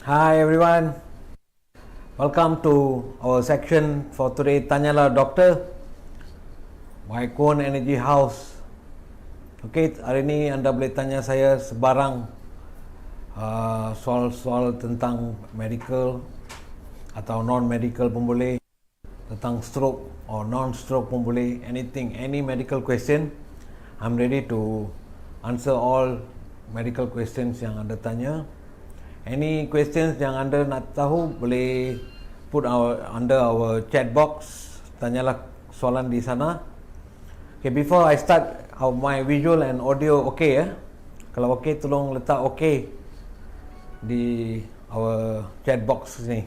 Hi everyone, welcome to our section for today. Tanyalah Doktor by Kuhen Energy House. Okay, hari ini anda boleh tanya saya sebarang soal-soal tentang medical atau non-medical pun boleh, tentang stroke or non-stroke pun boleh, anything, any medical question. I'm ready to answer all medical questions yang anda tanya. Any questions yang anda nak tahu boleh put under our chat box. Tanyalah soalan di sana. Okay, before I start, my visual and audio okay ya? Kalau okay, tolong letak okay di our chat box ni.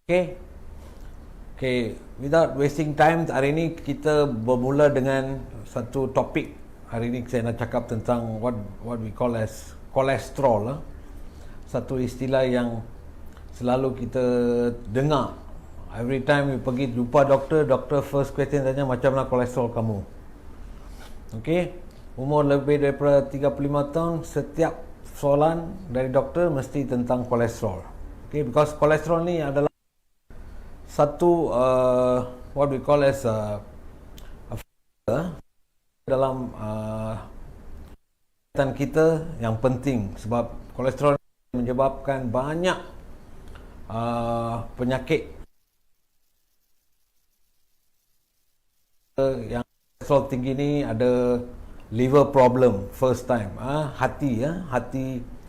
Okay, without wasting time, hari ini kita bermula dengan satu topik. Hari ini saya nak cakap tentang what we call as kolesterol. Satu istilah yang selalu kita dengar. Every time we pergi jumpa doktor first question tanya macam mana kolesterol kamu. Okay, umur lebih daripada 35 tahun, setiap soalan dari doktor mesti tentang kolesterol. Okay, because kolesterol ni adalah satu what we call as a factor dalam kita yang penting, sebab kolesterol menyebabkan banyak penyakit yang kolesterol tinggi ni. Ada liver problem first time, hati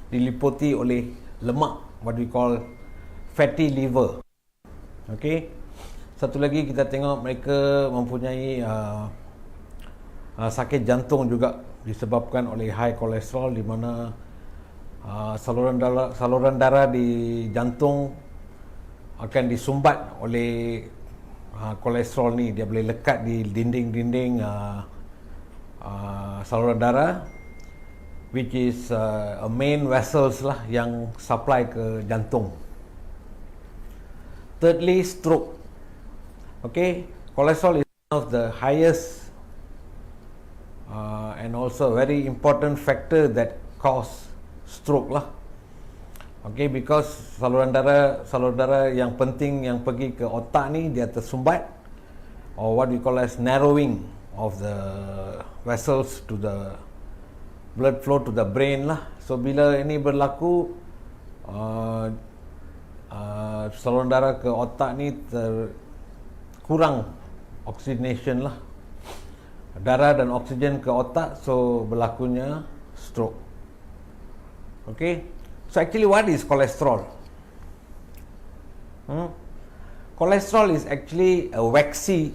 diliputi oleh lemak, what we call fatty liver. Okay, satu lagi kita tengok mereka mempunyai sakit jantung juga disebabkan oleh high kolesterol, di mana saluran darah di jantung akan disumbat oleh kolesterol ni. Dia boleh lekat di dinding-dinding saluran darah, which is a main vessels lah yang supply ke jantung. Thirdly, stroke. Okay, cholesterol is one of the highest and also very important factor that cause stroke lah. Okay, because saluran darah yang penting yang pergi ke otak ni dia tersumbat, or what we call as narrowing of the vessels to the blood flow to the brain lah. So bila ini berlaku, saluran darah ke otak ni kurang oxygenation lah, darah dan oksigen ke otak, so berlakunya stroke. Okay, so actually what is cholesterol? Cholesterol is actually a waxy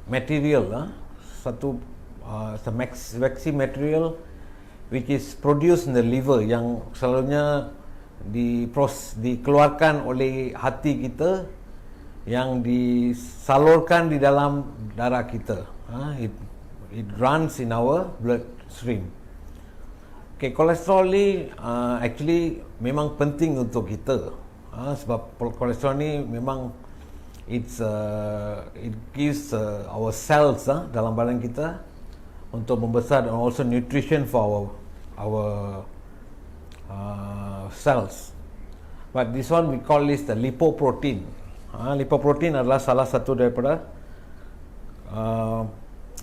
material, satu waxy material which is produced in the liver, yang selalunya dikeluarkan oleh hati kita, yang disalurkan di dalam darah kita. It runs in our bloodstream. Okay, kolesterol ni actually memang penting untuk kita, sebab kolesterol ni memang it gives our cells dalam badan kita untuk membesar, and also nutrition for our cells. But this one we call this the lipoprotein. Lipoprotein adalah salah satu daripada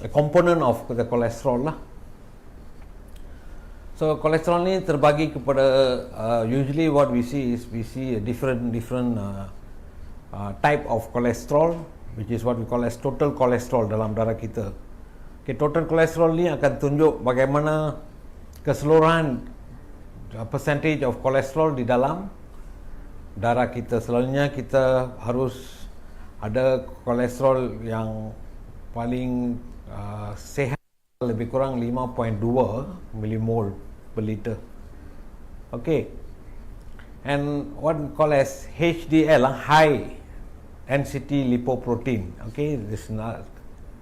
a component of the cholesterol lah. So kolesterol ni terbagi kepada usually what we see is a different type of cholesterol, which is what we call as total cholesterol dalam darah kita. Okay, total cholesterol ni akan tunjuk bagaimana keseluruhan percentage of cholesterol di dalam darah kita. Selalunya kita harus ada kolesterol yang paling sehat, lebih kurang 5.2 millimole per liter. Okay, and what we call as HDL, high density lipoprotein. Okay, this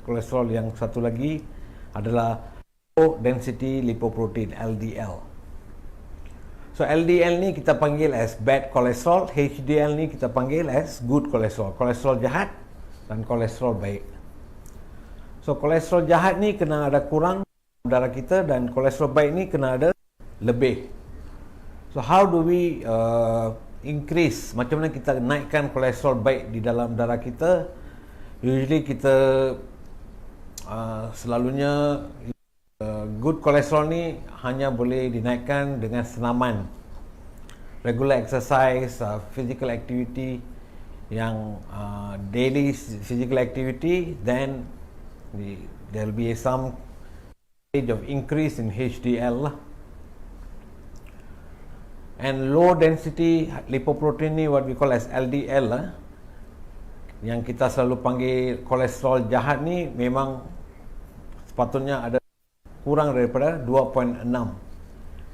kolesterol yang satu lagi adalah low density lipoprotein, LDL. So LDL ni kita panggil as bad cholesterol, HDL ni kita panggil as good cholesterol, kolesterol jahat dan kolesterol baik. So kolesterol jahat ni kena ada kurang darah kita, dan kolesterol baik ni kena ada lebih. So how do we increase, macam mana kita naikkan kolesterol baik di dalam darah kita? Usually kita selalunya good kolesterol ni hanya boleh dinaikkan dengan senaman, regular exercise, physical activity, yang daily physical activity, then there will be some stage of increase in HDL lah. And low density lipoprotein ni what we call as LDL lah, yang kita selalu panggil kolesterol jahat ni, memang sepatutnya ada kurang daripada 2.6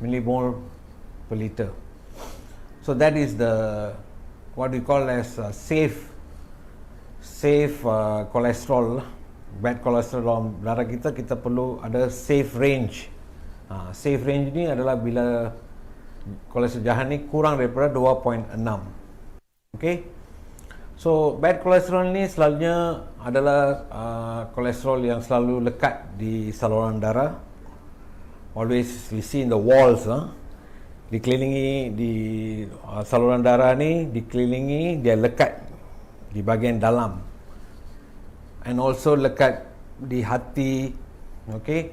millimole per liter. So that is the what we call as safe cholesterol. Bad cholesterol dalam darah kita, kita perlu ada safe range. Safe range ni adalah bila kolesterol jahat ni kurang daripada 2.6. Okay, so bad cholesterol ni selalunya adalah kolesterol yang selalu lekat di saluran darah. Always we see in the walls, dikelilingi di saluran darah ni, dikelilingi, dia lekat di bahagian dalam, and also lekat di hati. Okay,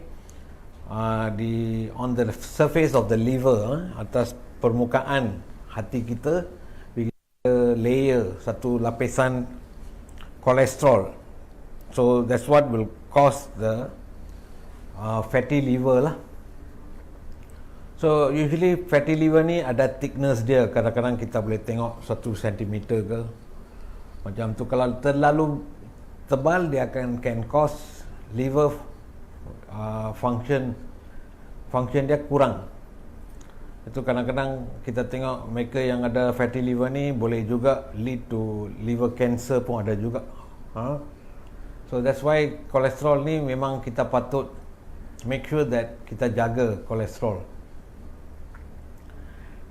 di on the surface of the liver, atas permukaan hati kita, kita layer satu lapisan kolesterol. So that's what will cause the fatty liver lah. So usually fatty liver ni ada thickness dia, kadang-kadang kita boleh tengok 1 cm ke macam tu. Kalau terlalu tebal, dia can cause liver function dia kurang. Itu kadang-kadang kita tengok mereka yang ada fatty liver ni boleh juga lead to liver cancer pun ada juga. So that's why kolesterol ni memang kita patut make sure that kita jaga kolesterol.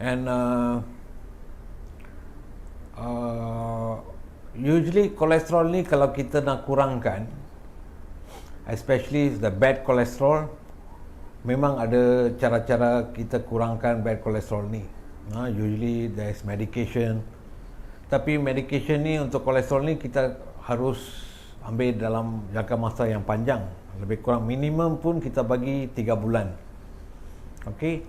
And usually kolesterol ni kalau kita nak kurangkan, especially the bad cholesterol, memang ada cara-cara kita kurangkan bad cholesterol ni. Usually there is medication, tapi medication ni untuk kolesterol ni kita harus ambil dalam jangka masa yang panjang, lebih kurang minimum pun kita bagi 3 bulan. Okay,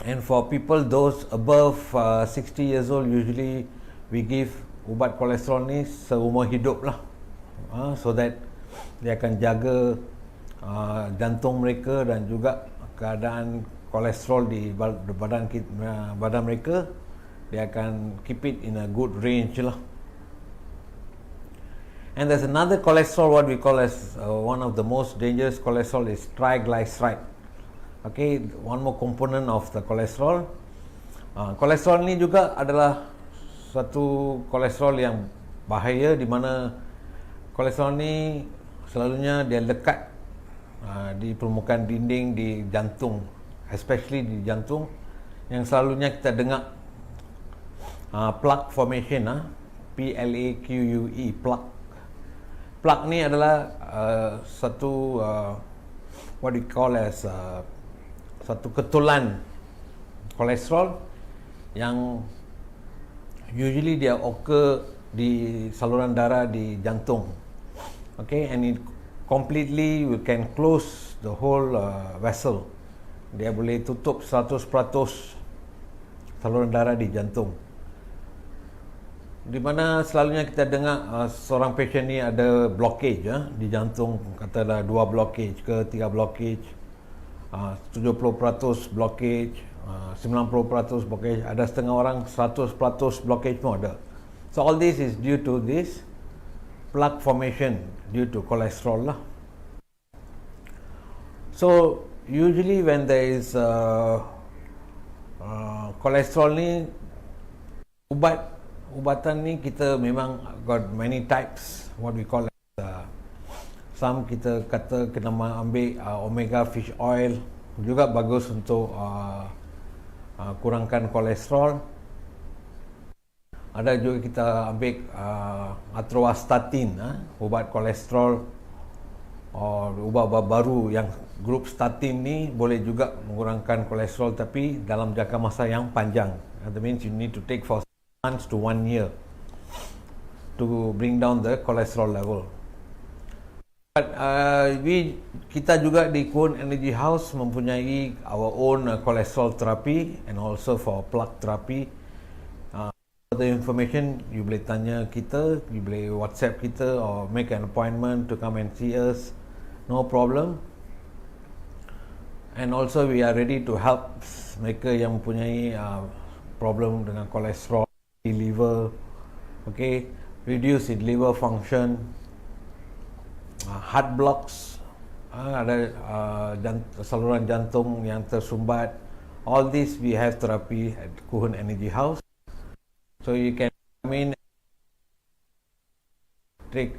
and for people those above 60 years old, usually we give ubat kolesterol ni seumur hidup lah, so that dia akan jaga jantung mereka dan juga keadaan kolesterol di badan mereka. Dia akan keep it in a good range lah. And there's another cholesterol, what we call as one of the most dangerous cholesterol is triglyceride. Okay, one more component of the cholesterol. Kolesterol ni juga adalah satu kolesterol yang bahaya, di mana kolesterol ni selalunya dia lekat di permukaan dinding di jantung, especially di jantung, yang selalunya kita dengar plaque formation, PLAQUE, plaque. Plaque ni adalah satu what we call as satu ketulan kolesterol yang usually dia occur di saluran darah di jantung. Okay, and it completely we can close the whole vessel. Dia boleh tutup 100% saluran darah di jantung. Di mana selalunya kita dengar seorang pasien ni ada blockage di jantung, katalah 2 blockage ke 3 blockage, 70% blockage, 90% blockage, ada setengah orang 100% blockage pun ada. So all this is due to this plaque formation due to cholesterol lah. So usually when there is cholesterol ni, ubatan ni kita memang got many types, what we call some kita kata kena ambil omega fish oil, juga bagus untuk kurangkan kolesterol. Ada juga kita ambil atorvastatin, ubat kolesterol ubat-ubat baru yang grup statin ni boleh juga mengurangkan kolesterol, tapi dalam jangka masa yang panjang. That means you need to take for 6 months to 1 year to bring down the cholesterol level. But, kita juga di Kuhen Energy House mempunyai our own cholesterol therapy and also for plaque therapy. For the information, you boleh tanya kita, you boleh WhatsApp kita or make an appointment to come and see us. No problem. And also we are ready to help mereka yang mempunyai problem dengan kolesterol di liver, okay, reduce its liver function, heart blocks, ada saluran jantung yang tersumbat. All this we have therapy at Kuhen Energy House. So you can come in, take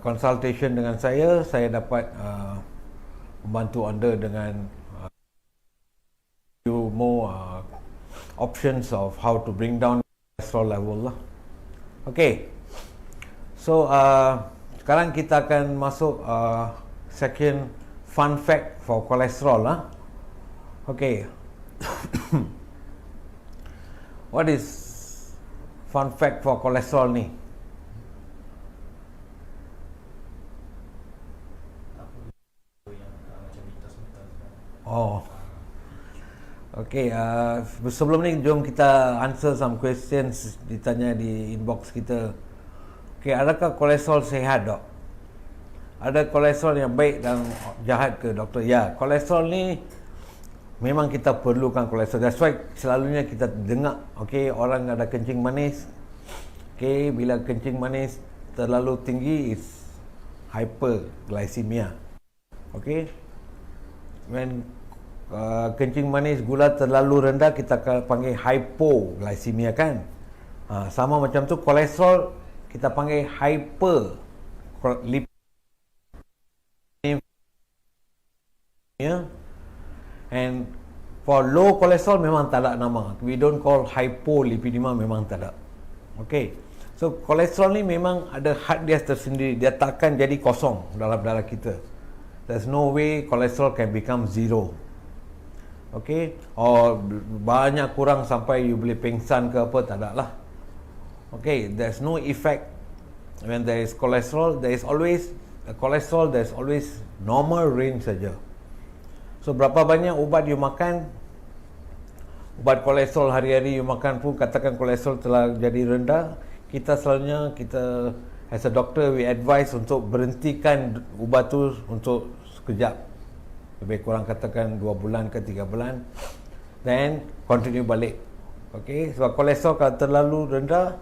consultation dengan saya dapat membantu anda dengan more options of how to bring down cholesterol level lah. Okay, so sekarang kita akan masuk section fun fact for cholesterol lah. Okay. What is fun fact for cholesterol ni? Oh. Okay, sebelum ni jom kita answer some questions ditanya di inbox kita. Okay, adakah kolesterol sehat, dok? Ada kolesterol yang baik dan jahat ke, doktor? Ya, kolesterol ni memang kita perlukan kolesterol. That's why selalunya kita dengar, okay, orang ada kencing manis. Okay, bila kencing manis terlalu tinggi is hyperglycemia. Okay, when kencing manis gula terlalu rendah kita panggil hypoglycemia kan. Sama macam tu kolesterol kita panggil hyperlipidemia. And for low cholesterol memang tak ada nama. We don't call hypolipidemia, memang tak ada. Okay, so kolesterol ni memang ada had dia tersendiri. Dia takkan jadi kosong dalam darah kita. There's no way cholesterol can become zero. Okay, or banyak kurang sampai you boleh pengsan ke apa, tak ada lah. Okay, there's no effect when there is cholesterol. There is always cholesterol, there's always normal range saja. So berapa banyak ubat you makan, ubat kolesterol hari-hari you makan pun, katakan kolesterol telah jadi rendah, kita selalunya, kita as a doctor we advise untuk berhentikan ubat tu untuk sekejap, lebih kurang katakan 2 bulan ke 3 bulan, then continue balik. Okay, sebab kolesterol kalau terlalu rendah,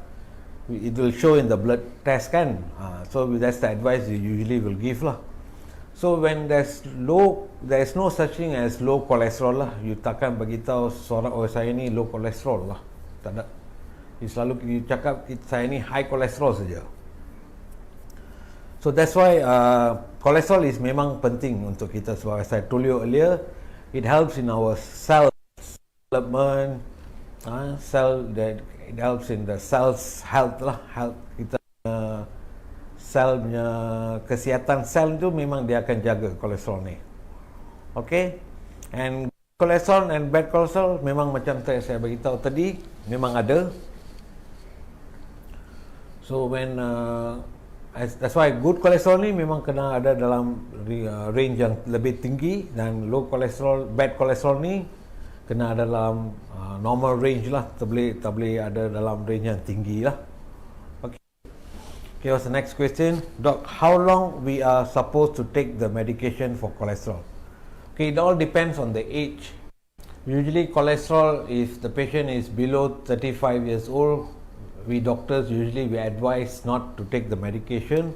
it will show in the blood test kan. So that's the advice you usually will give lah. So when there's low, there is no such thing as low cholesterol lah. You takkan beritahu seorang, oh saya ni low cholesterol lah, tak ada. You selalu you cakap saya ni high cholesterol saja. So that's why cholesterol is memang penting untuk kita. Sebab as I told you earlier, it helps in our cell development, it helps in the cells health lah, health kita, sel punya kesihatan sel tu memang dia akan jaga kolesterol ni. Okay, and cholesterol and bad cholesterol memang macam saya beritahu tadi, memang ada. So when that's why good cholesterol ni memang kena ada dalam range yang lebih tinggi, dan low cholesterol, bad cholesterol ni kena ada dalam normal range lah, tak boleh ada dalam range yang tinggi lah. Okay, what's the next question? Doc, how long we are supposed to take the medication for cholesterol? Okay, it all depends on the age. Usually cholesterol, if the patient is below 35 years old, we doctors usually we advise not to take the medication.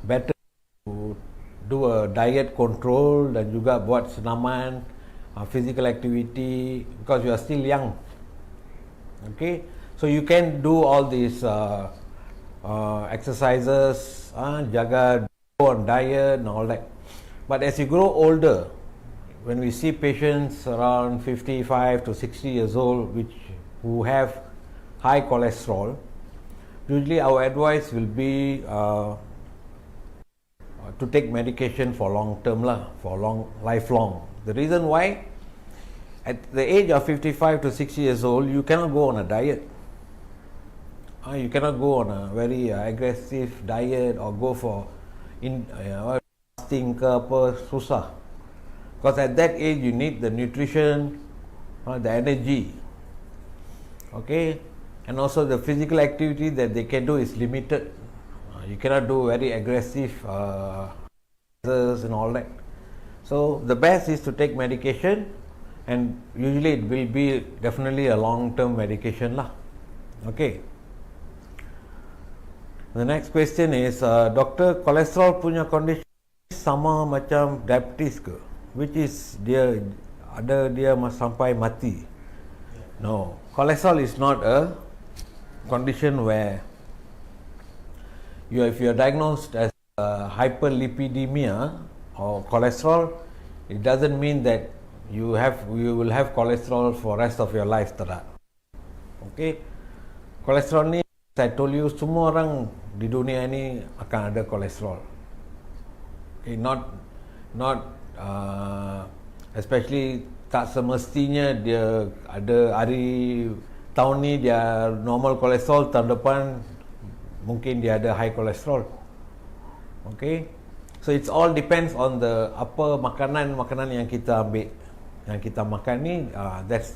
Better to do a diet control dan juga buat senaman, physical activity, because you are still young. Okay, so you can do all these exercises, jaga, go on diet and all that. But as you grow older, when we see patients around 55 to 60 years old who have high cholesterol, usually our advice will be to take medication for long term lah, for lifelong. The reason why, at the age of 55 to 60 years old, you cannot go on a diet. You cannot go on a very aggressive diet or go for fasting ke apa, susah. Because at that age you need the nutrition, the energy, okay, and also the physical activity that they can do is limited. You cannot do very aggressive and all that. So the best is to take medication, and usually it will be definitely a long-term medication lah. Okay. The next question is, Doktor, kolesterol punya condition sama macam diabetes ke? Which is dia sampai mati? No, cholesterol is not a condition where if you are diagnosed as hyperlipidemia or cholesterol, it doesn't mean that you will have cholesterol for rest of your life, tak? Okay, cholesterol ni, saya told you, semua orang di dunia ini akan ada kolesterol. Okay, not especially tak semestinya dia ada tahun ni dia normal kolesterol, tahun depan mungkin dia ada high kolesterol. Okay, so it's all depends on the apa makanan yang kita ambil, yang kita makan ni. That's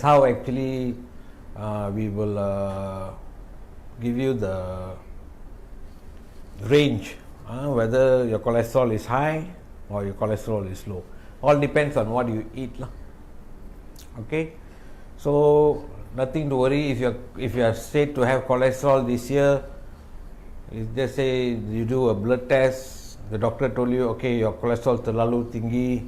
how actually we will give you the range, whether your cholesterol is high or your cholesterol is low. All depends on what you eat lah. Okay, so nothing to worry if you are said to have cholesterol this year. Just say you do a blood test, the doctor told you, okay, your cholesterol terlalu tinggi,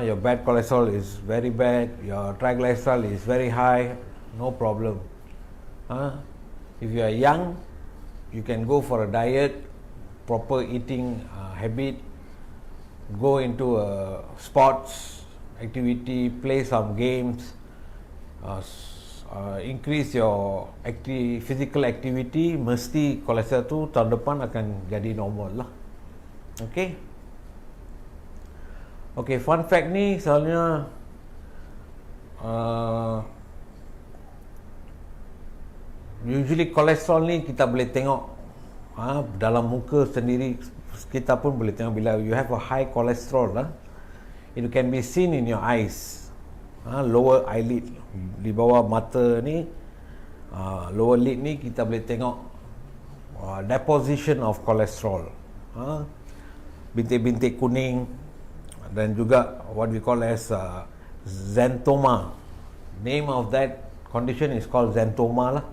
your bad cholesterol is very bad, your triglyceride is very high, no problem. If you are young, you can go for a diet, proper eating habit, go into a sports activity, play some games, increase your physical activity, mesti kolesterol tu tahun depan akan jadi normal lah. Okay. Okay, fun fact ni soalnya usually kolesterol ni kita boleh tengok dalam muka sendiri, kita pun boleh tengok bila you have a high cholesterol lah. It can be seen in your eyes, lower eyelid, di bawah mata ni, lower lid ni kita boleh tengok deposition of cholesterol, bintik-bintik kuning, dan juga what we call as xanthoma. Name of that condition is called xanthoma lah.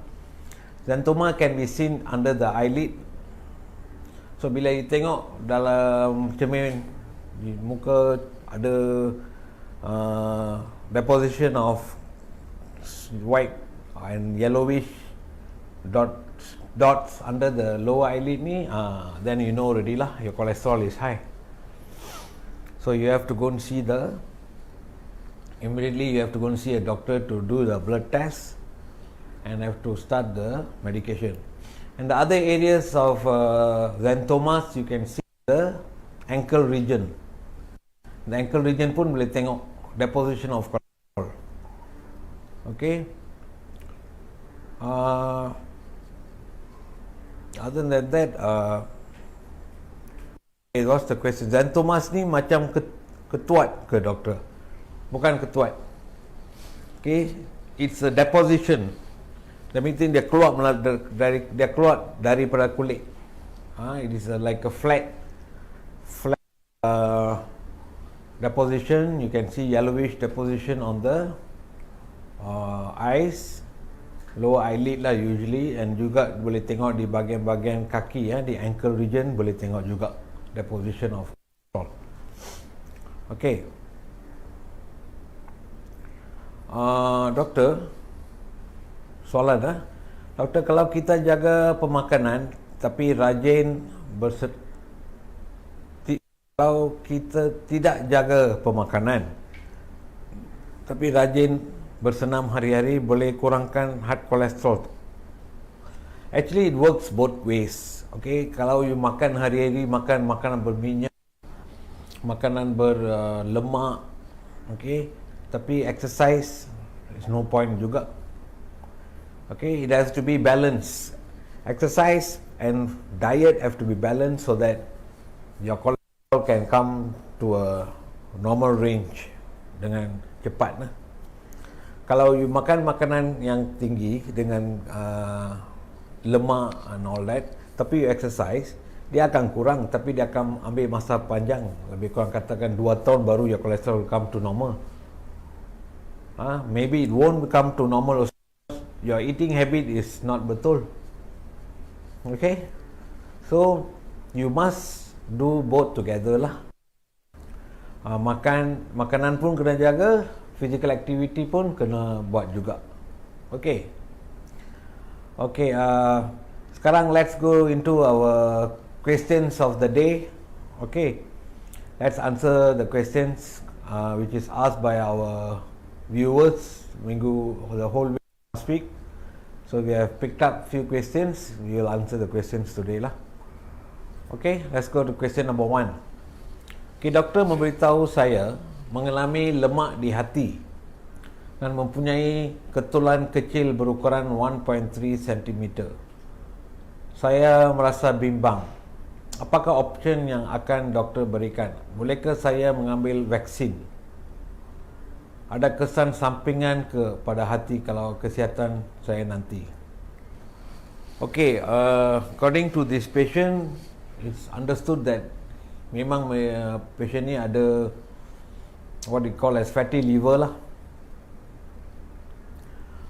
Xanthoma can be seen under the eyelid. So bila you tengok dalam cermin di muka ada deposition of white and yellowish dots under the lower eyelid ni, then you know already lah your cholesterol is high. So you have to go and see immediately you have to go and see a doctor to do the blood test and have to start the medication. And the other areas of xanthomas, you can see the ankle region. The ankle region pun boleh tengok deposition of cholesterol. Okay. Other than that, what's the question? Xanthomas ni macam ketuat ke doktor? Bukan ketuat. Okay, it's a deposition. That means dia keluar daripada kulit. It is like a flat deposition. You can see yellowish deposition on the eyes, lower eyelid lah usually, and juga boleh tengok di bahagian-bahagian kaki, di ankle region boleh tengok juga deposition of cholesterol. Okay. Doktor, soalan doktor, kalau kita jaga pemakanan tapi rajin kalau kita tidak jaga pemakanan tapi rajin bersenam hari-hari, boleh kurangkan hard kolesterol. Actually it works both ways. Okay, kalau you makan hari-hari makan makanan berminyak, makanan berlemak, okay, tapi exercise is no point juga. Okay, it has to be balanced. Exercise and diet have to be balanced so that your cholesterol can come to a normal range dengan cepat. Kalau you makan makanan yang tinggi dengan lemak and all that, tapi you exercise, dia akan kurang, tapi dia akan ambil masa panjang, lebih kurang katakan 2 tahun baru your cholesterol will come to normal. Maybe it won't come to normal. Your eating habit is not betul. Okay, so you must do both together lah. Makanan pun kena jaga, physical activity pun kena buat juga. Okay. Okay, sekarang let's go into our questions of the day. Okay, let's answer the questions which is asked by our viewers the whole week last week. So we have picked up few questions. We will answer the questions today lah. Okay, let's go to question number 1. Okay, doktor memberitahu saya mengalami lemak di hati dan mempunyai ketulan kecil berukuran 1.3 cm. Saya merasa bimbang. Apakah option yang akan doktor berikan? Bolehkah saya mengambil vaksin? Ada kesan sampingan kepada hati kalau kesihatan saya nanti? Okay, according to this patient, it's understood that memang patient ni ada what we call as fatty liver lah.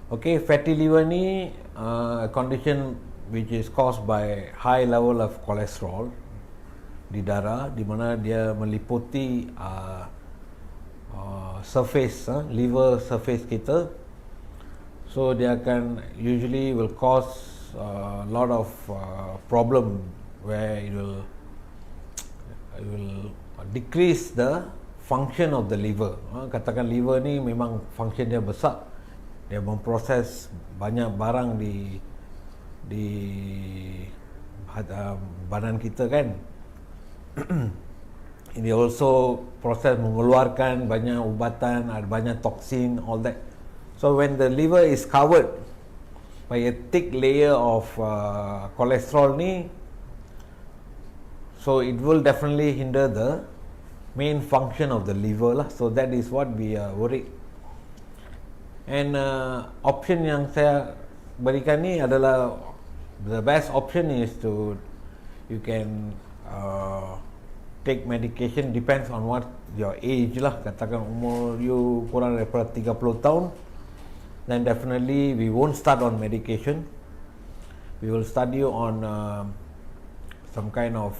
Okay, fatty liver ni a condition which is caused by high level of cholesterol di darah, di mana dia meliputi surface, liver surface kita. So dia akan usually will cause a lot of problem where it will decrease the function of the liver. Katakan liver ni memang function dia besar. Dia memproses banyak barang di badan kita kan. Ini also proses mengeluarkan banyak ubatan, ada banyak toksin, all that. So when the liver is covered by a thick layer of cholesterol ni, so it will definitely hinder the main function of the liver lah. So that is what we are worried. And option yang saya berikan ni adalah the best option is you can take medication, depends on what your age lah. Katakan umur you kurang daripada 30 tahun, then definitely we won't start on medication. We will start you on some kind of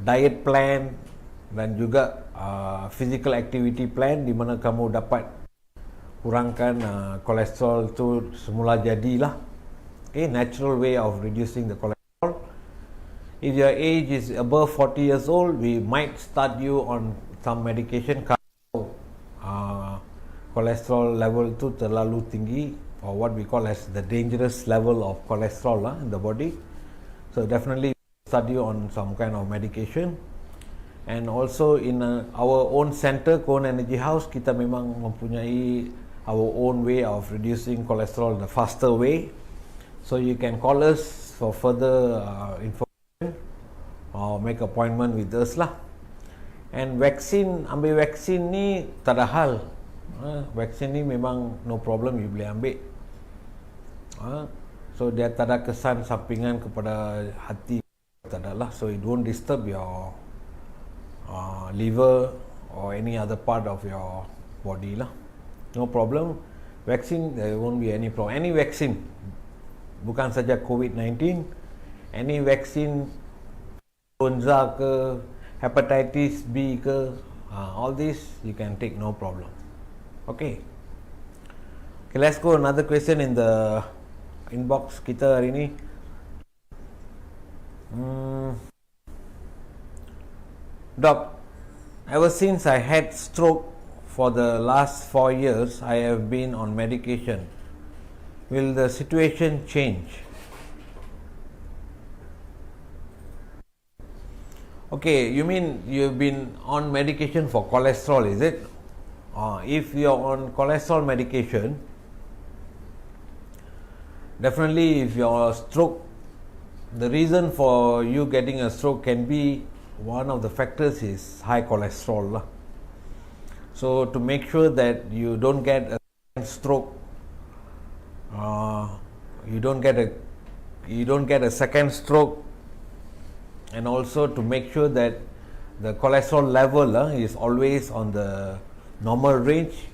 diet plan dan juga physical activity plan, di mana kamu dapat kurangkan kolesterol tu semula jadilah. Okay, natural way of reducing the cholesterol. If your age is above 40 years old, we might start you on some medication kalau cholesterol level tu terlalu tinggi, or what we call as the dangerous level of cholesterol in the body. So definitely start you on some kind of medication. And also in our own center, Kuhen Energy House, kita memang mempunyai our own way of reducing cholesterol the faster way. So you can call us for further information or make appointment with us lah. And ambil vaksin ni tak ada hal. Vaksin ni memang no problem, you boleh ambil. So dia tak ada kesan sampingan kepada hati, tak ada lah. So it won't disturb your liver or any other part of your body lah. No problem. Vaksin, there won't be any problem. Any vaksin, bukan saja COVID-19, any vaksin, influenza ke, hepatitis B ke, all this you can take, no problem. Okay. Okay, let's go another question in the inbox kita hari ni. Doc, ever since I had stroke for the last 4 years, I have been on medication. will the situation change? Okay, you mean you've been on medication for cholesterol, is it? If you're on cholesterol medication, definitely if your stroke, the reason for you getting a stroke can be, one of the factors is high cholesterol. So to make sure that you don't get a stroke, you don't get a second stroke, and also to make sure that the cholesterol level is always on the normal range,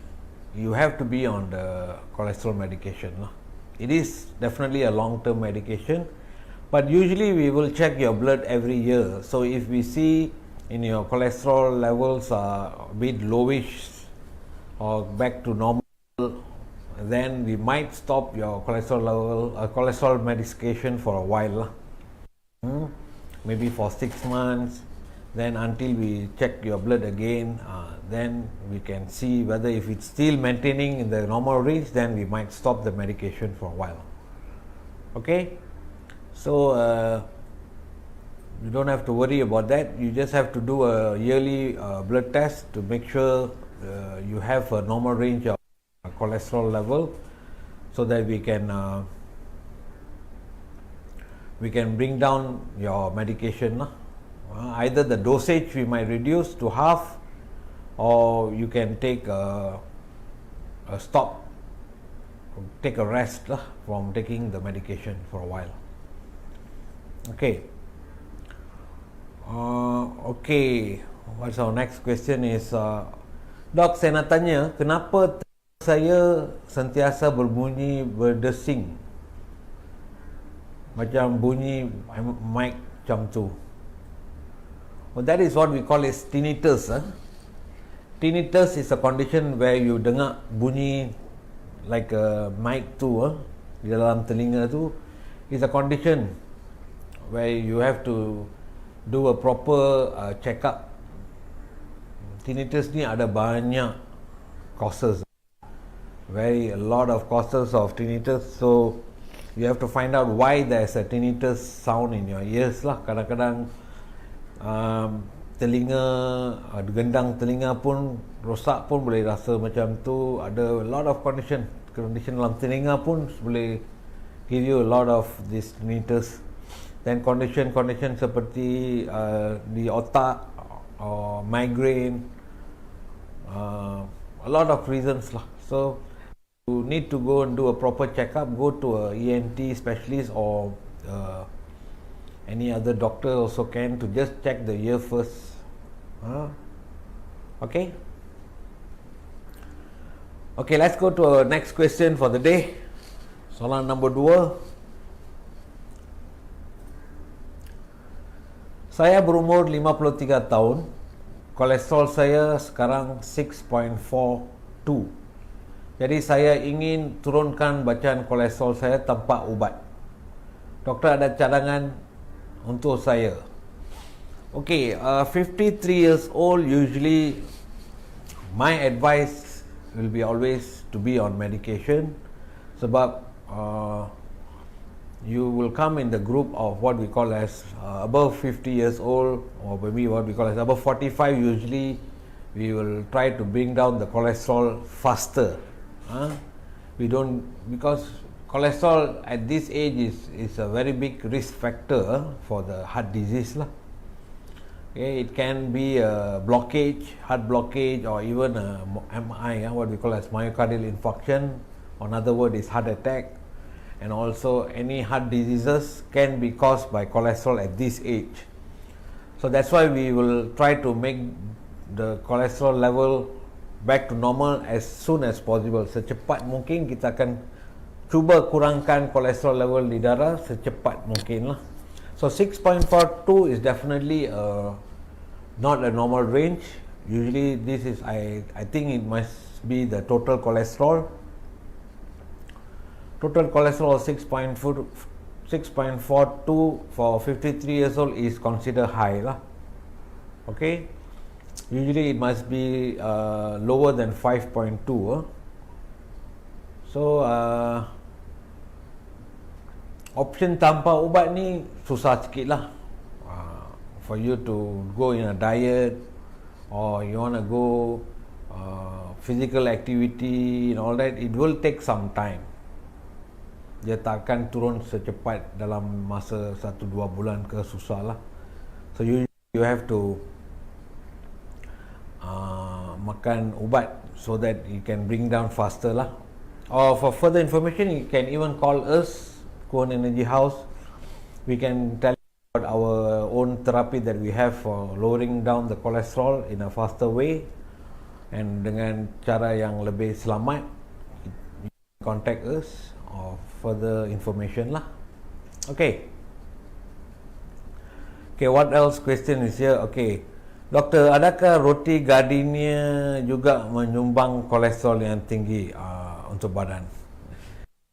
you have to be on the cholesterol medication. It is definitely a long-term medication, but usually we will check your blood every year. So if we see in your cholesterol levels are a bit lowish or back to normal, then we might stop your cholesterol level, cholesterol medication for a while. Maybe for 6 months, then until we check your blood again, then we can see whether if it's still maintaining in the normal range, then we might stop the medication for a while. Okay, so you don't have to worry about that. You just have to do a yearly blood test to make sure you have a normal range of cholesterol level, so that we can bring down your medication. Either the dosage we might reduce to half, or you can take a stop, take a rest from taking the medication for a while. Okay. Okay, what's our next question is, Dok, saya nak tanya, kenapa saya sentiasa berbunyi berdesing, macam bunyi mic macam tu? Well, that is what we call as tinnitus. Tinnitus is a condition where you dengar bunyi like a mic tu di dalam telinga tu. Is a condition where you have to do a proper check-up. Tinnitus ni ada banyak causes, a lot of causes of tinnitus. So you have to find out why there's a tinnitus sound in your ears lah. Kadang-kadang telinga, gendang telinga pun rosak pun boleh rasa macam tu. Ada a lot of condition dalam telinga pun boleh give you a lot of this tinnitus. Then condition seperti di otak or migraine, a lot of reasons lah. So you need to go and do a proper checkup. Go to a ENT specialist or any other doctor also can, to just check the ear first. Okay. Okay, let's go to our next question for the day. Soalan nombor 2. Saya berumur 53 tahun. Kolesterol saya sekarang 6.42. Jadi saya ingin turunkan bacaan kolesterol saya tanpa ubat. Doktor ada cadangan untuk saya? Okay, 53 years old, usually my advice will be always to be on medication, sebab you will come in the group of what we call as above 50 years old, or maybe what we call as above 45. Usually we will try to bring down the cholesterol faster. We don't, because cholesterol at this age is a very big risk factor for the heart disease lah. Okay, it can be a blockage, heart blockage, or even a MI, what we call as myocardial infarction. Another word is heart attack. And also any heart diseases can be caused by cholesterol at this age. So that's why we will try to make the cholesterol level back to normal as soon as possible. Secepat mungkin kita akan cuba kurangkan kolesterol level di darah secepat mungkin lah. So 6.42 is definitely not a normal range. Usually this is, I think it must be the total cholesterol. Total cholesterol 6.42 for 53 years old is considered high lah. Okay, usually it must be lower than 5.2. So option tanpa ubat ni susah sikit lah. For you to go in a diet, or you want to go physical activity and all that, it will take some time. Dia takkan turun secepat dalam masa 1-2 bulan ke, susah lah. So you have to makan ubat so that you can bring down faster lah. Or for further information, you can even call us, Kuhen Energy House. We can tell you about our own therapy that we have for lowering down the cholesterol in a faster way and dengan cara yang lebih selamat. You can contact us or further information lah. Okay, what else question is here? Okay, doktor, adakah roti gardenia juga menyumbang kolesterol yang tinggi untuk badan?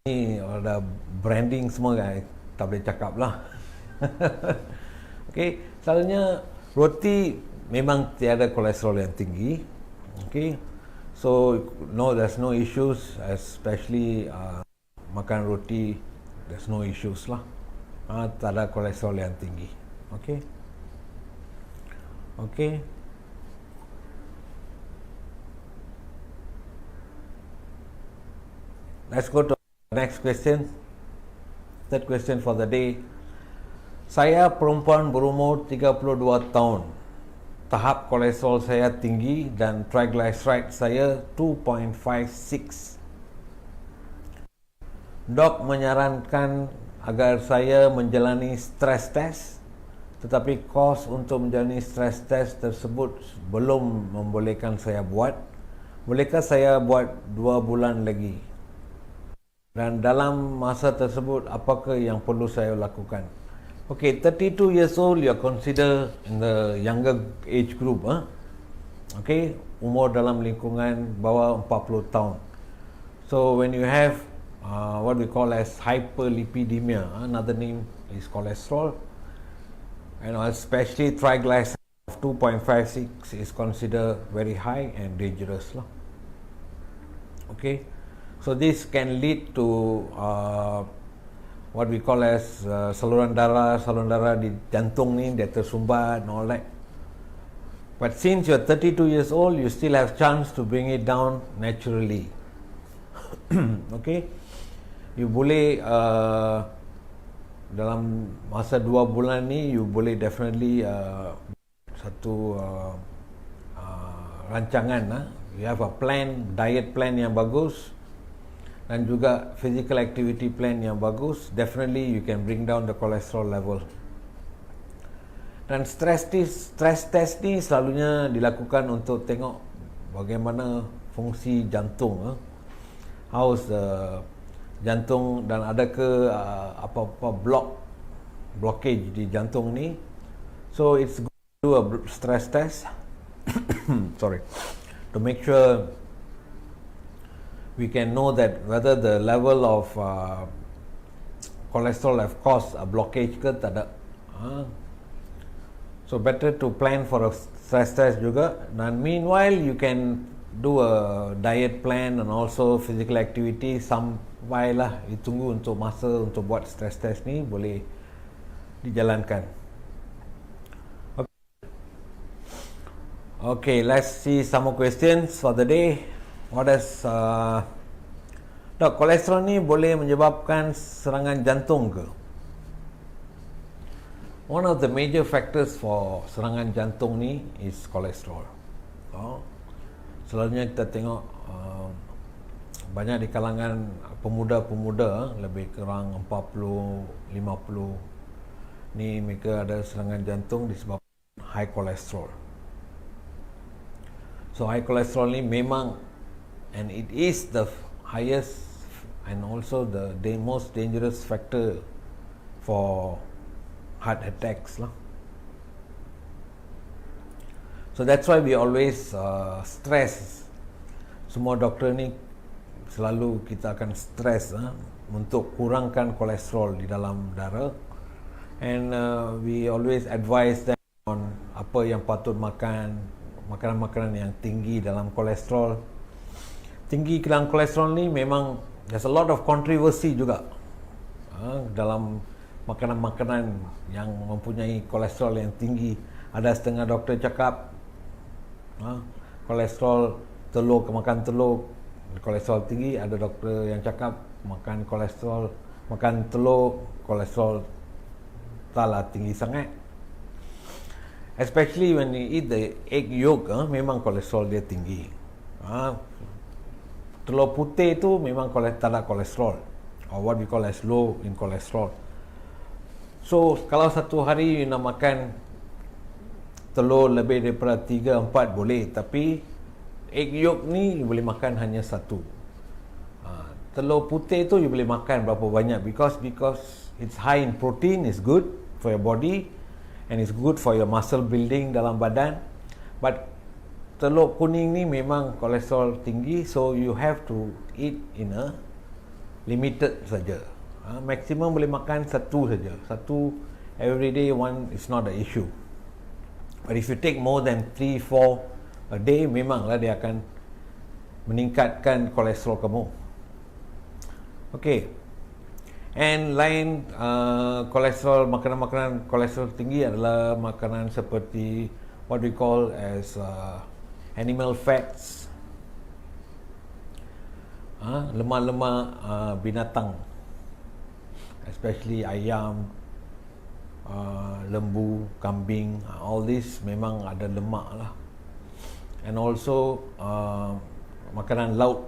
Ini ada branding semua kan, tak boleh cakap lah. Okay, selalunya roti memang tiada kolesterol yang tinggi. Okay, so no, there's no issues, especially makan roti, there's no issues lah. Tak ada kolesterol yang tinggi. Okay. Let's go to the next question. Third question for the day. Saya perempuan berumur 32 tahun. Tahap kolesterol saya tinggi dan triglyceride saya 2.56. Dok menyarankan agar saya menjalani stress test, tetapi kos untuk menjalani stress test tersebut belum membolehkan saya buat. Bolehkah saya buat 2 bulan lagi? Dan dalam masa tersebut, apakah yang perlu saya lakukan? Okay, 32 years old, you are considered in the younger age group. Okay, umur dalam lingkungan bawah 40 tahun. So when you have what we call as hyperlipidemia, another name is cholesterol, and especially triglyceride of 2.56 is considered very high and dangerous lah. Okay, so this can lead to what we call as saluran darah di jantung ni dia tersumbat and all that. But since you're 32 years old, you still have chance to bring it down naturally. Okay, you boleh dalam masa 2 bulan ni, you boleh definitely satu rancangan. You have a plan, diet plan yang bagus dan juga physical activity plan yang bagus. Definitely you can bring down the cholesterol level. Dan stress test ni selalunya dilakukan untuk tengok bagaimana fungsi jantung. How's jantung dan ada ke apa-apa blockage di jantung ni. So it's good to do a stress test to make sure we can know that whether the level of cholesterol have caused a blockage ke tak ada. So better to plan for a stress test juga. Dan meanwhile you can do a diet plan and also physical activity sampailah ditunggu untuk masa untuk buat stress test ni boleh dijalankan. Okay, let's see some more questions for the day. What is Dok, kolesterol ni boleh menyebabkan serangan jantung ke? One of the major factors for serangan jantung ni is kolesterol. Selalunya kita tengok banyak di kalangan pemuda-pemuda lebih kurang 40-50 ni mereka ada serangan jantung disebabkan high cholesterol. So high cholesterol ni memang, and it is the highest and also the most dangerous factor for heart attacks lah. So that's why we always stress. Semua doktor ni selalu kita akan stress untuk kurangkan kolesterol di dalam darah, and we always advise them on apa yang patut makan, makanan-makanan yang tinggi dalam kolesterol. Tinggi dalam kolesterol ni memang there's a lot of controversy juga dalam makanan-makanan yang mempunyai kolesterol yang tinggi. Ada setengah doktor cakap kolesterol telur, makan telur kolesterol tinggi. Ada doktor yang cakap makan telur kolesterol taklah tinggi sangat. Especially when you eat the egg yolk, memang kolesterol dia tinggi. Telur putih tu memang tak ada kolesterol, or what we call as low in cholesterol. So kalau satu hari you nak makan telur lebih daripada 3-4 boleh, tapi egg yolk ni you boleh makan hanya satu. Telur putih tu you boleh makan berapa banyak, because it's high in protein, it's good for your body and it's good for your muscle building dalam badan. But telur kuning ni memang kolesterol tinggi, so you have to eat in a limited saja. Maksimum boleh makan satu saja. Satu everyday one is not the issue. But if you take more than 3-4 a day, memanglah dia akan meningkatkan kolesterol kamu. Okay. And lain kolesterol, makanan-makanan kolesterol tinggi adalah makanan seperti what we call as animal fats, lemak-lemak binatang, especially ayam, lembu, kambing, all this memang ada lemak lah. And also makanan laut,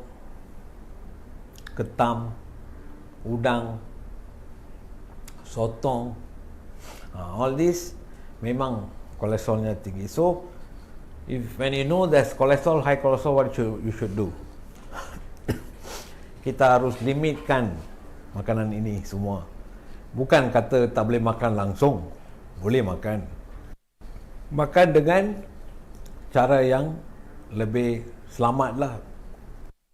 ketam, udang, sotong, all this memang kolesterolnya tinggi. So when you know there's cholesterol, high cholesterol, what you should do? Kita harus limitkan makanan ini semua. Bukan kata tak boleh makan langsung, boleh makan. Makan dengan cara yang lebih selamat lah.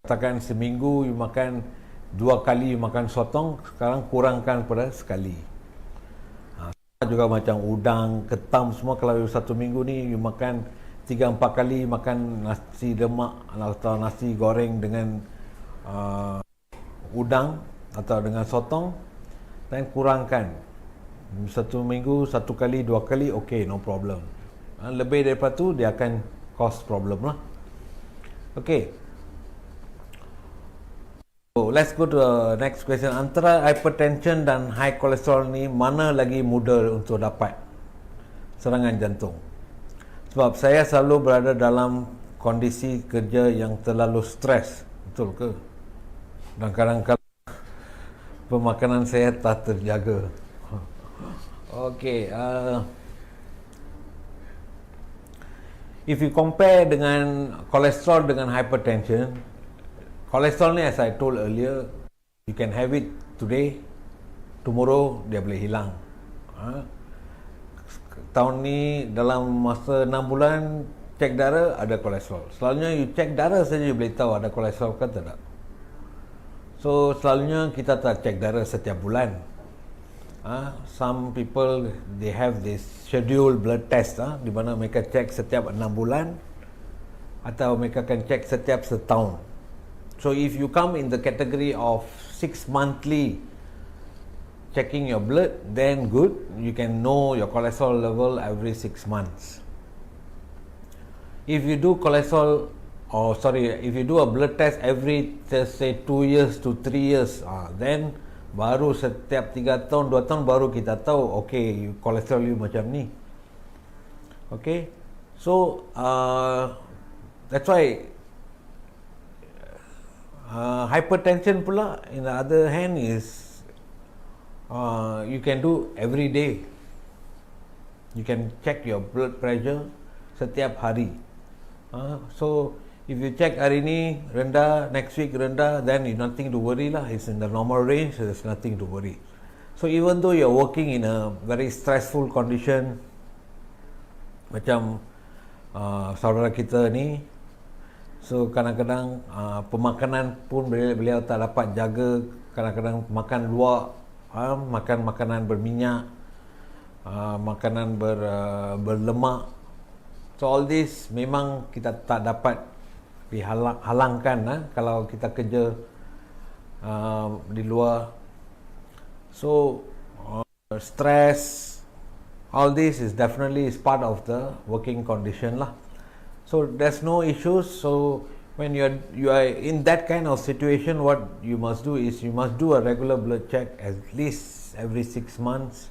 Katakan seminggu you makan 2 kali you makan sotong, sekarang kurangkan pada sekali. Juga macam udang, ketam semua, kalau you satu minggu ni you makan 3-4 kali makan nasi lemak atau nasi goreng dengan udang atau dengan sotong, dan kurangkan satu minggu 1 kali 2 kali, okay, no problem. Lebih daripada tu dia akan cause problem lah. Okay, so let's go to the next question. Antara hypertension dan high cholesterol ni, mana lagi mudah untuk dapat serangan jantung? Sebab saya selalu berada dalam kondisi kerja yang terlalu stres, betul ke? Dan kadang-kadang pemakanan saya tak terjaga. Okay, if you compare dengan kolesterol dengan hypertension, kolesterol ni, as I told earlier, you can have it today, tomorrow dia boleh hilang. Tahun ni dalam masa 6 bulan cek darah ada kolesterol. Selalunya you cek darah saja you boleh tahu ada kolesterol ke tidak. So selalunya kita tak cek darah setiap bulan. Some people they have this scheduled blood test, di mana mereka cek setiap 6 bulan atau mereka akan cek setiap setahun. So if you come in the category of 6 monthly checking your blood, then good, you can know your cholesterol level every 6 months. If you do if you do a blood test every, just say 2 years to 3 years, then baru setiap 3 tahun 2 tahun baru kita tahu, okay, kolesterol you macam ni. Okay, so that's why hypertension pula, in the other hand, is you can do every day. You can check your blood pressure setiap hari. So if you check hari ni rendah, next week rendah, then you nothing to worry lah. It's in the normal range, so there's nothing to worry. So even though you're working in a very stressful condition, macam saudara kita ni, so kadang-kadang pemakanan pun beliau tak dapat jaga. Kadang-kadang makan luar, makan makanan berminyak, makanan berlemak. So all this memang kita tak dapat dihalangkan kalau kita kerja di luar. So stress, all this is definitely is part of the working condition lah. So there's no issues. So when you are in that kind of situation, what you must do is you must do a regular blood check at least every 6 months,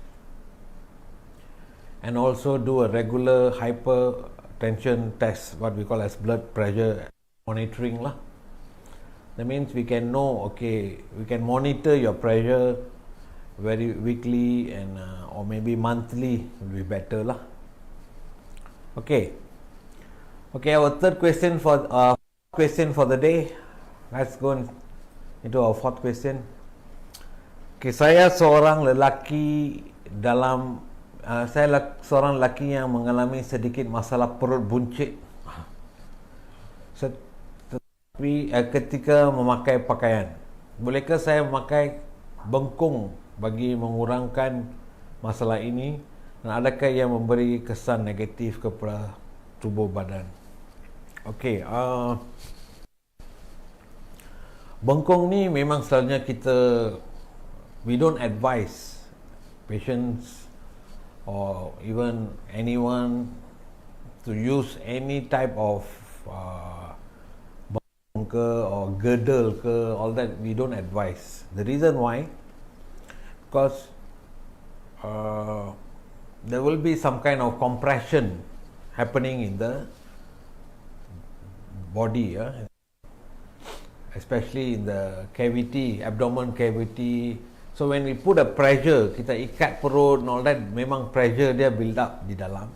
and also do a regular hypertension test, what we call as blood pressure monitoring lah. That means we can know, okay, we can monitor your pressure very weekly and or maybe monthly will be better lah. Okay, our third question for the day. Let's go into our fourth question. Okay, saya seorang lelaki seorang lelaki yang mengalami sedikit masalah perut buncit. Tapi ketika memakai pakaian, bolehkah saya memakai bengkung bagi mengurangkan masalah ini, dan adakah ia memberi kesan negatif kepada tubuh badan? Okey, bengkung ni memang selalunya we don't advise patients or even anyone to use any type of bengkung ke or girdle ke, all that we don't advise. The reason why, because there will be some kind of compression happening in the body, especially in the cavity, abdomen cavity. So when we put a pressure, kita ikat perut and all that, memang pressure dia build up di dalam.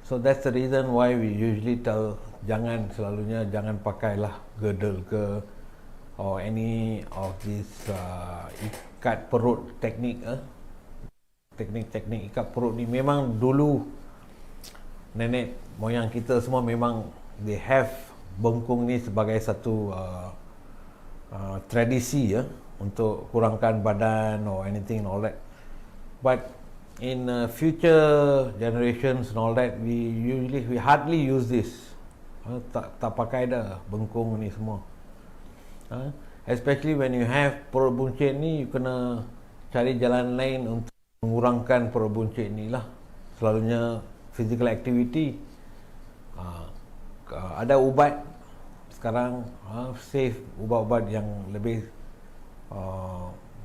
So that's the reason why we usually tell selalunya jangan pakailah girdle ke or any of this ikat perut teknik ikat perut ni. Memang dulu nenek moyang kita semua memang they have bengkung ni sebagai satu tradisi untuk kurangkan badan or anything and all that. But in future generations and all that, we hardly use this. Tak pakai dah bengkung ni semua. Especially when you have perut buncit ni, you kena cari jalan lain untuk mengurangkan perut buncit ni lah. Selalunya physical activity. Ada ubat sekarang, safe, ubat-ubat yang lebih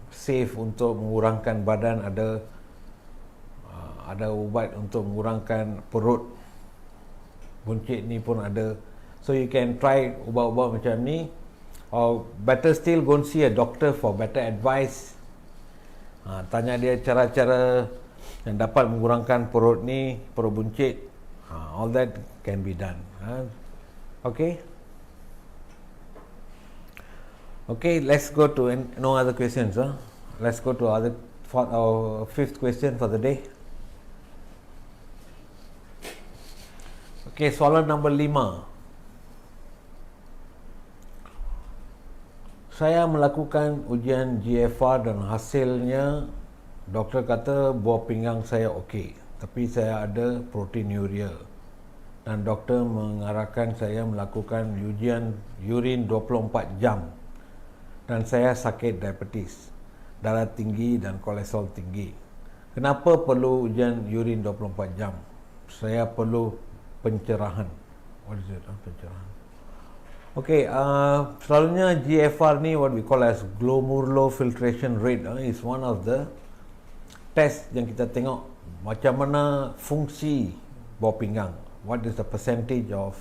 safe untuk mengurangkan badan. Ada ubat untuk mengurangkan perut buncit ni pun ada. So you can try ubat-ubat macam ni, or better still go and see a doctor for better advice. Tanya dia cara-cara yang dapat mengurangkan perut buncit. All that can be done. Okay, let's go to no other questions. Let's go to our fifth question for the day. Okay, soalan nombor 5. Saya melakukan ujian GFR dan hasilnya doktor kata buah pinggang saya okey, tapi saya ada proteinuria, dan doktor mengarahkan saya melakukan ujian urin 24 jam, dan saya sakit diabetes, darah tinggi dan kolesterol tinggi. Kenapa perlu ujian urin 24 jam? Saya perlu pencerahan. What is it? Pencerahan. Okay, selalunya GFR ni, what we call as glomerular filtration rate, is one of the test yang kita tengok macam mana fungsi buah pinggang. What is the percentage of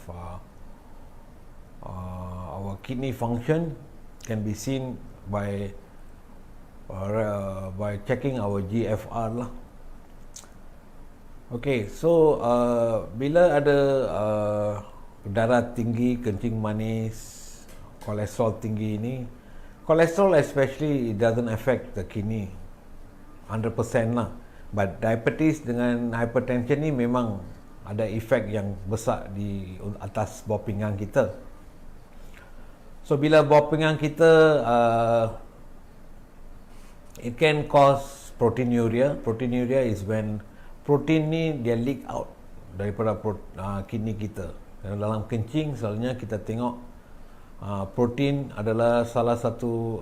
our kidney function can be seen by checking our GFR lah. Okay, so bila ada darah tinggi, kencing manis, kolesterol tinggi ni, kolesterol especially, it doesn't affect the kidney 100% lah. But diabetes dengan hypertension ni memang ada efek yang besar di atas buah pinggang kita. So bila buah pinggang kita it can cause proteinuria. Proteinuria is when protein ni dia leak out daripada kidney kita. Dalam kencing selalunya kita tengok protein adalah salah satu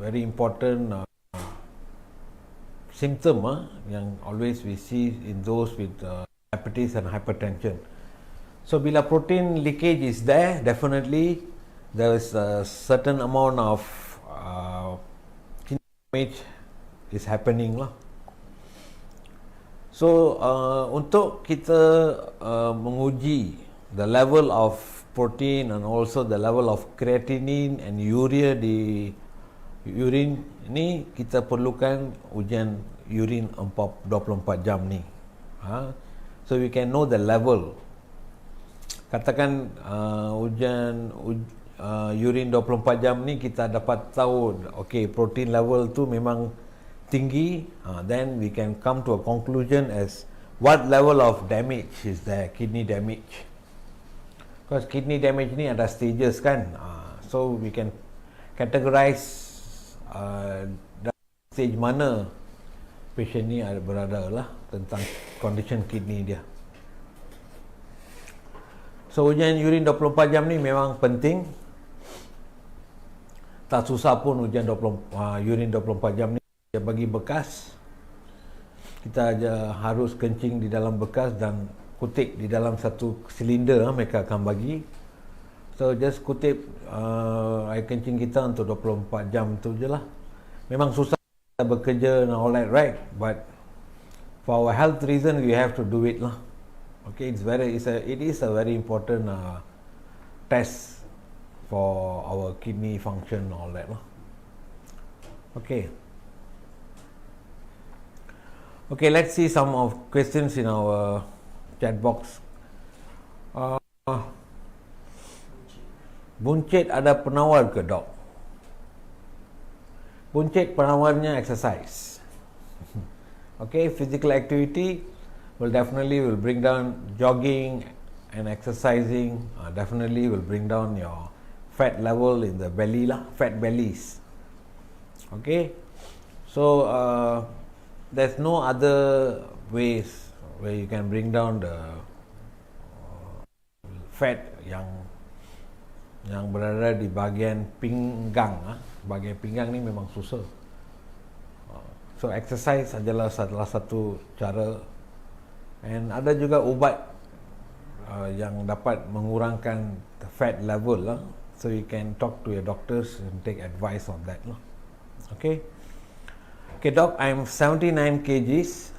very important symptom yang always we see in those with diabetes and hypertension. So bila protein leakage is there, definitely there is a certain amount of kidney damage is happening lah. So untuk kita menguji the level of protein and also the level of creatinine and urea di urine ni, kita perlukan ujian urine 24 jam ni. So we can know the level. Katakan ujian urine 24 jam ni kita dapat tahu okay, protein level tu memang tinggi, then we can come to a conclusion as what level of damage is there, kidney damage. Because kidney damage ni ada stages kan, so we can categorize stage mana patient ni berada lah tentang condition kidney dia. So ujian urine 24 jam ni memang penting. Tak susah pun ujian urine 24 jam ni. Dia bagi bekas, kita aja harus kencing di dalam bekas dan kutip di dalam satu silinder mereka akan bagi. So just kutip air kencing kita untuk 24 jam tu je lah. Memang susah kita bekerja and all that, right? But for our health reason we have to do it lah. Okay, it is a very important test for our kidney function and all that lah. Okay. Okay, let's see some of questions in our chat box. Buncit ada penawar ke, dok? Buncit penawarnya exercise. Okay, physical activity will definitely bring down, jogging and exercising definitely will bring down your fat level in the belly lah, fat bellies. Okay, so there's no other ways where you can bring down the fat yang berada di bahagian pinggang. Bahagian pinggang ni memang susah. So exercise adalah salah satu cara, and ada juga ubat yang dapat mengurangkan the fat level lah. So you can talk to your doctors and take advice on that lah. Okay. Okay, doc, I'm 79 kgs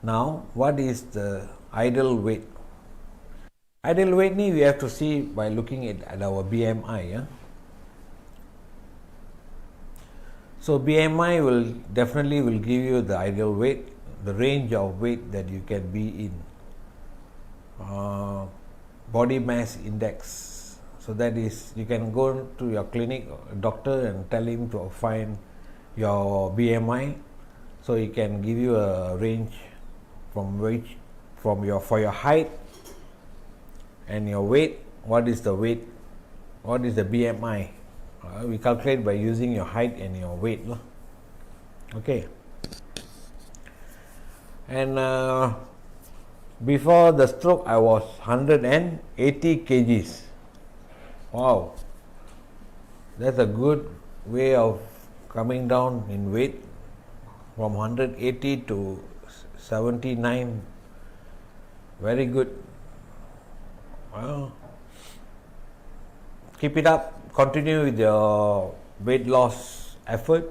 now. What is the ideal weight? Ideal weight ni we have to see by looking at our BMI. So BMI will definitely give you the ideal weight, the range of weight that you can be in. Body mass index. So that is, you can go to your clinic doctor and tell him to find your BMI, so he can give you a range for your height and your weight. What is the weight? What is the BMI? We calculate by using your height and your weight lah. Okay. And before the stroke, I was 180 kgs. Wow, that's a good way of coming down in weight from 180 to 79. Very good. Well, keep it up. Continue with your weight loss effort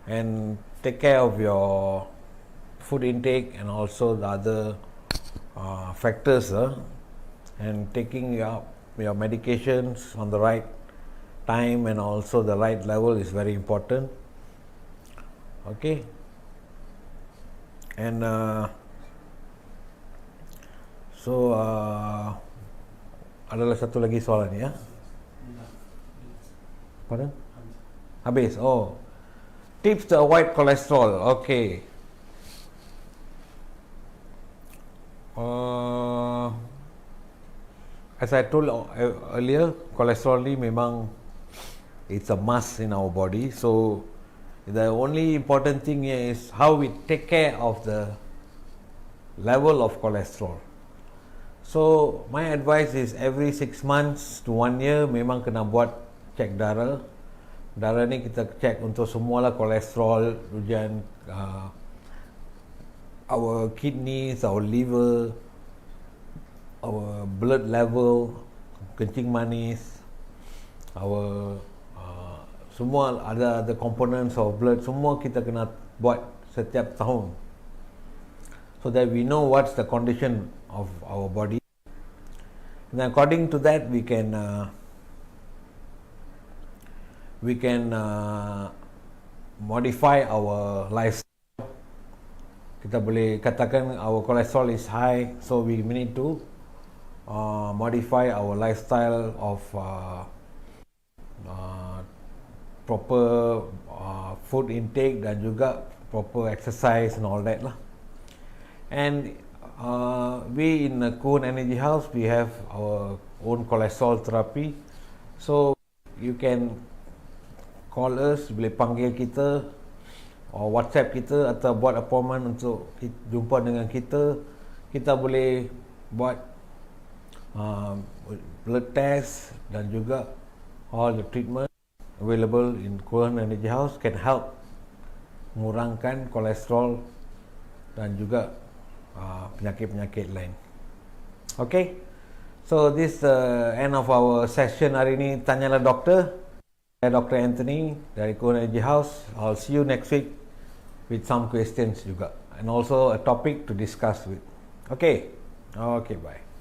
and take care of your food intake and also the other factors, and taking your medications on the right time and also the right level is very important. Okay. And so adalah satu lagi soalan ya. Pardon? Habis. Oh, tips to avoid cholesterol. Okay. As I told earlier, cholesterol ni memang it's a must in our body. So the only important thing here is how we take care of the level of cholesterol. So my advice is every 6 months to 1 year memang kena buat cek darah Darah ni kita check untuk semualah, kolesterol, ujian our kidneys, our liver, our blood level, kencing manis, our semua ada components of blood, semua kita kena buat setiap tahun, so that we know what's the condition of our body, and according to that we can modify our lifestyle. Kita boleh katakan our cholesterol is high, so we need to modify our lifestyle of proper food intake dan juga proper exercise and all that lah. And we in the Kuhen Energy House, we have our own cholesterol therapy, so you can call us, boleh panggil kita or WhatsApp kita atau buat appointment untuk jumpa dengan kita. Kita boleh buat blood test dan juga all the treatment available in Kuhen Energy House can help mengurangkan kolesterol dan juga penyakit-penyakit lain. Okay, so this end of our session hari ini, Tanyalah Doktor. Saya Dr. Anthony dari Kuhen Energy House. I'll see you next week with some questions juga, and also a topic to discuss with. Okay, bye.